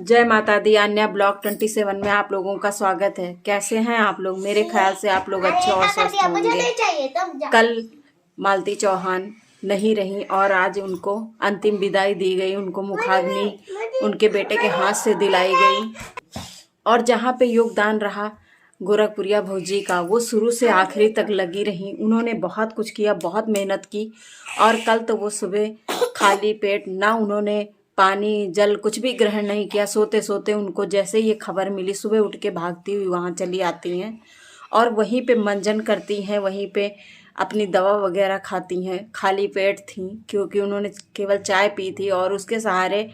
जय माता दी। अन्या ब्लॉग 27 में आप लोगों का स्वागत है। कैसे हैं आप लोग? मेरे ख्याल से आप लोग अच्छे और स्वस्थ होंगे। कल मालती चौहान नहीं रही और आज उनको अंतिम विदाई दी गई। उनको मुखाग्नि उनके बेटे के हाथ से दिलाई गई। और जहाँ पे योगदान रहा गोरखपुरिया भौजी का, वो शुरू से आखिरी तक लगी रही। उन्होंने बहुत कुछ किया, बहुत मेहनत की। और कल तो वो सुबह खाली पेट, ना उन्होंने पानी जल कुछ भी ग्रहण नहीं किया। सोते सोते उनको जैसे ये खबर मिली, सुबह उठ के भागती हुई वहाँ चली आती हैं और वहीं पे मंजन करती हैं, वहीं पे अपनी दवा वगैरह खाती हैं। खाली पेट थी क्योंकि उन्होंने केवल चाय पी थी और उसके सहारे,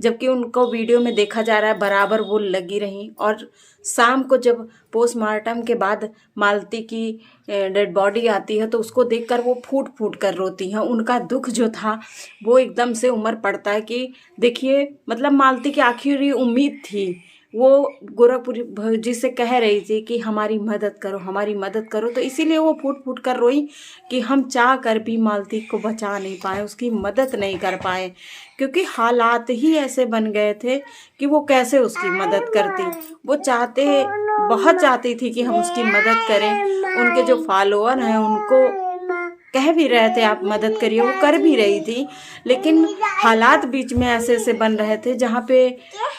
जबकि उनको वीडियो में देखा जा रहा है बराबर वो लगी रहीं। और शाम को जब पोस्टमार्टम के बाद मालती की डेड बॉडी आती है तो उसको देखकर वो फूट फूट कर रोती हैं। उनका दुख जो था वो एकदम से उमड़ पड़ता है कि देखिए, मतलब मालती की आखिरी उम्मीद थी। वो गोरखपुरी भौजी से कह रही थी कि हमारी मदद करो, हमारी मदद करो। तो इसीलिए वो फूट फूट कर रोई कि हम चाह कर भी मालती को बचा नहीं पाए, उसकी मदद नहीं कर पाए, क्योंकि हालात ही ऐसे बन गए थे कि वो कैसे उसकी मदद करती। वो बहुत चाहती थी कि हम उसकी मदद करें। उनके जो फॉलोअर हैं उनको कह भी रहे थे आप मदद करिए, वो कर भी रही थी। लेकिन हालात बीच में ऐसे ऐसे बन रहे थे जहाँ पे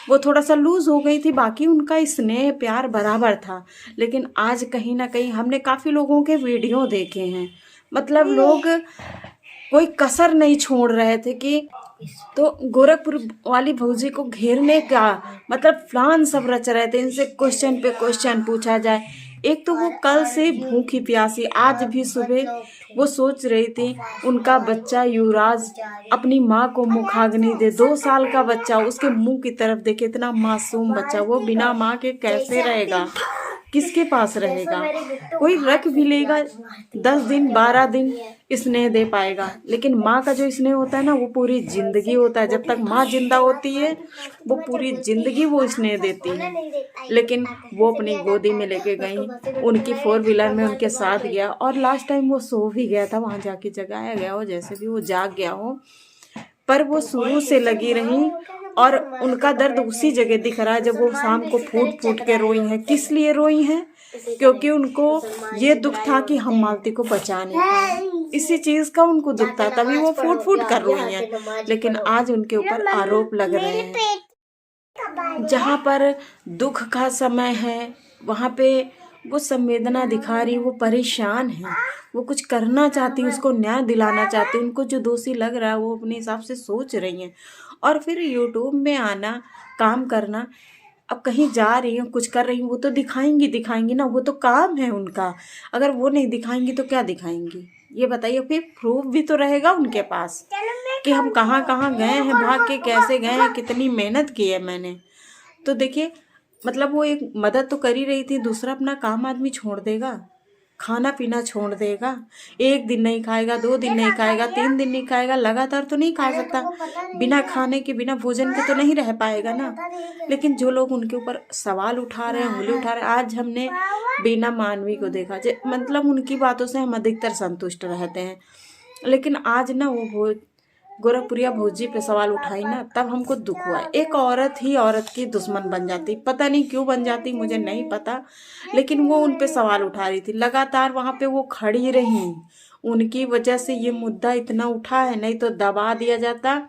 वो थोड़ा सा लूज हो गई थी। बाकी उनका स्नेह प्यार बराबर था। लेकिन आज कहीं ना कहीं हमने काफ़ी लोगों के वीडियो देखे हैं, मतलब लोग कोई कसर नहीं छोड़ रहे थे कि तो गोरखपुर वाली भौजी को घेरने का मतलब प्लान सब रच रहे थे। इनसे क्वेश्चन पे क्वेश्चन पूछा जाए। एक तो वो कल से भूखी प्यासी, आज भी सुबह वो सोच रही थी उनका बच्चा युवराज अपनी माँ को मुखाग्नि दे। 2 साल का बच्चा, उसके मुंह की तरफ देखे, इतना मासूम बच्चा, वो बिना माँ के कैसे रहेगा, किसके पास रहेगा? कोई रख भी लेगा 10 दिन 12 दिन स्नेह दे पाएगा, लेकिन माँ का जो स्नेह होता है ना, वो पूरी जिंदगी होता है। जब तक माँ जिंदा होती है वो पूरी जिंदगी वो स्नेह देती है। लेकिन वो अपनी गोदी में लेके गई, उनकी 4 व्हीलर में उनके साथ गया और लास्ट टाइम वो सो भी गया था, वहां जाके जगाया गया हो, जैसे भी वो जाग गया हो, पर वो शुरू से लगी रही। और उनका दर्द उसी जगह दिख रहा है जब वो शाम को फूट फूट के रोई हैं। किस लिए रोई हैं? क्योंकि उनको ये दुख था कि हम मालती को बचा नहीं पाए। इसी चीज का उनको दुख था, तभी वो फूट फूट कर रोई हैं। लेकिन आज उनके ऊपर आरोप लग रहे हैं। जहाँ पर दुख का समय है वहाँ पे वो संवेदना दिखा रही, वो परेशान है, वो कुछ करना चाहती, उसको न्याय दिलाना चाहती। उनको जो दोषी लग रहा है वो अपने हिसाब से सोच रही हैं। और फिर यूट्यूब में आना, काम करना, अब कहीं जा रही हूँ, कुछ कर रही हूँ, वो तो दिखाएंगी ना, वो तो काम है उनका। अगर वो नहीं दिखाएंगी तो क्या दिखाएंगी ये बताइए? फिर प्रूफ भी तो रहेगा उनके पास कि हम कहाँ कहाँ गए हैं, भाग के कैसे गए हैं, कितनी मेहनत की है मैंने। तो देखिए, मतलब वो एक मदद तो कर ही रही थी, दूसरा अपना काम आदमी छोड़ देगा, खाना पीना छोड़ देगा। 1 दिन नहीं खाएगा, 2 दिन नहीं खाएगा, 3 दिन नहीं खाएगा, लगातार तो नहीं खा सकता। बिना खाने के, बिना भोजन के तो नहीं रह पाएगा ना। लेकिन जो लोग उनके ऊपर सवाल उठा रहे हैं, उंगली उठा रहे हैं, आज हमने बीना मानवी को देखा, मतलब उनकी बातों से हम अधिकतर संतुष्ट रहते हैं। लेकिन आज ना वो गोरखपुरिया भौजी पे सवाल उठाई ना, तब हमको दुख हुआ। एक औरत ही औरत की दुश्मन बन जाती, पता नहीं क्यों बन जाती, मुझे नहीं पता। लेकिन वो उन पे सवाल उठा रही थी, लगातार वहाँ पे वो खड़ी रही। उनकी वजह से ये मुद्दा इतना उठा है, नहीं तो दबा दिया जाता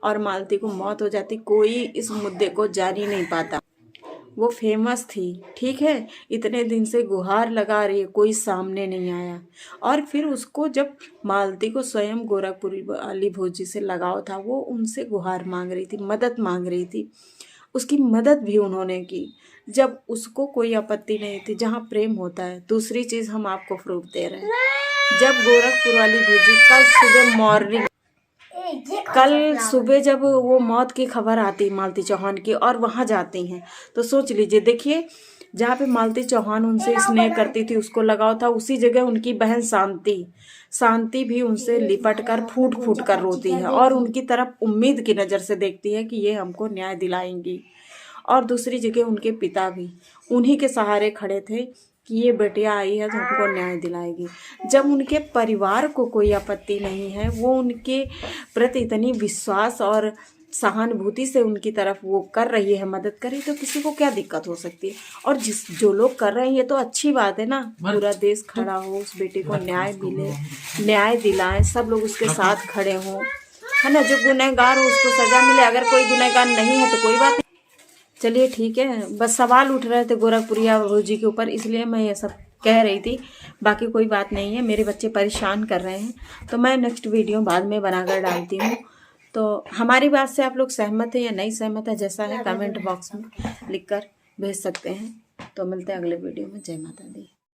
और मालती को मौत हो जाती। कोई इस मुद्दे को जान ही नहीं पाता। वो फेमस थी, ठीक है, इतने दिन से गुहार लगा रही है, कोई सामने नहीं आया। और फिर उसको जब मालती को स्वयं गोरखपुरी वाली भौजी से लगाव था, वो उनसे गुहार मांग रही थी, मदद मांग रही थी, उसकी मदद भी उन्होंने की जब उसको कोई आपत्ति नहीं थी। जहाँ प्रेम होता है। दूसरी चीज़ हम आपको प्रूफ दे रहे हैं, जब गोरखपुर वाली भौजी कल सुबह जब वो मौत की खबर आती मालती चौहान की और वहाँ जाती हैं, तो सोच लीजिए, देखिए, जहाँ पे मालती चौहान उनसे स्नेह करती थी, उसको लगाव था, उसी जगह उनकी बहन शांति भी उनसे लिपट कर फूट फूट कर रोती है और उनकी तरफ उम्मीद की नज़र से देखती है कि ये हमको न्याय दिलाएंगी। और दूसरी जगह उनके पिता भी उन्हीं के सहारे खड़े थे कि ये बेटियां आई है तो हमको न्याय दिलाएगी। जब उनके परिवार को कोई आपत्ति नहीं है, वो उनके प्रति इतनी विश्वास और सहानुभूति से उनकी तरफ वो कर रही है, मदद करे, तो किसी को क्या दिक्कत हो सकती है। और जो लोग कर रहे हैं ये तो अच्छी बात है ना, पूरा देश खड़ा हो, उस बेटे को न्याय मिले, न्याय दिलाएं, सब लोग उसके साथ खड़े हों, है ना। जो गुनहगार हो उसको सजा मिले, अगर कोई गुनहगार नहीं है तो कोई बात नहीं। चलिए ठीक है, बस सवाल उठ रहे थे गोरखपुरिया भौजी के ऊपर, इसलिए मैं ये सब कह रही थी, बाकी कोई बात नहीं है। मेरे बच्चे परेशान कर रहे हैं, तो मैं नेक्स्ट वीडियो बाद में बनाकर डालती हूँ। तो हमारी बात से आप लोग सहमत है या नहीं सहमत है, जैसा है कमेंट बॉक्स में लिखकर भेज सकते हैं। तो मिलते हैं अगले वीडियो में। जय माता दी।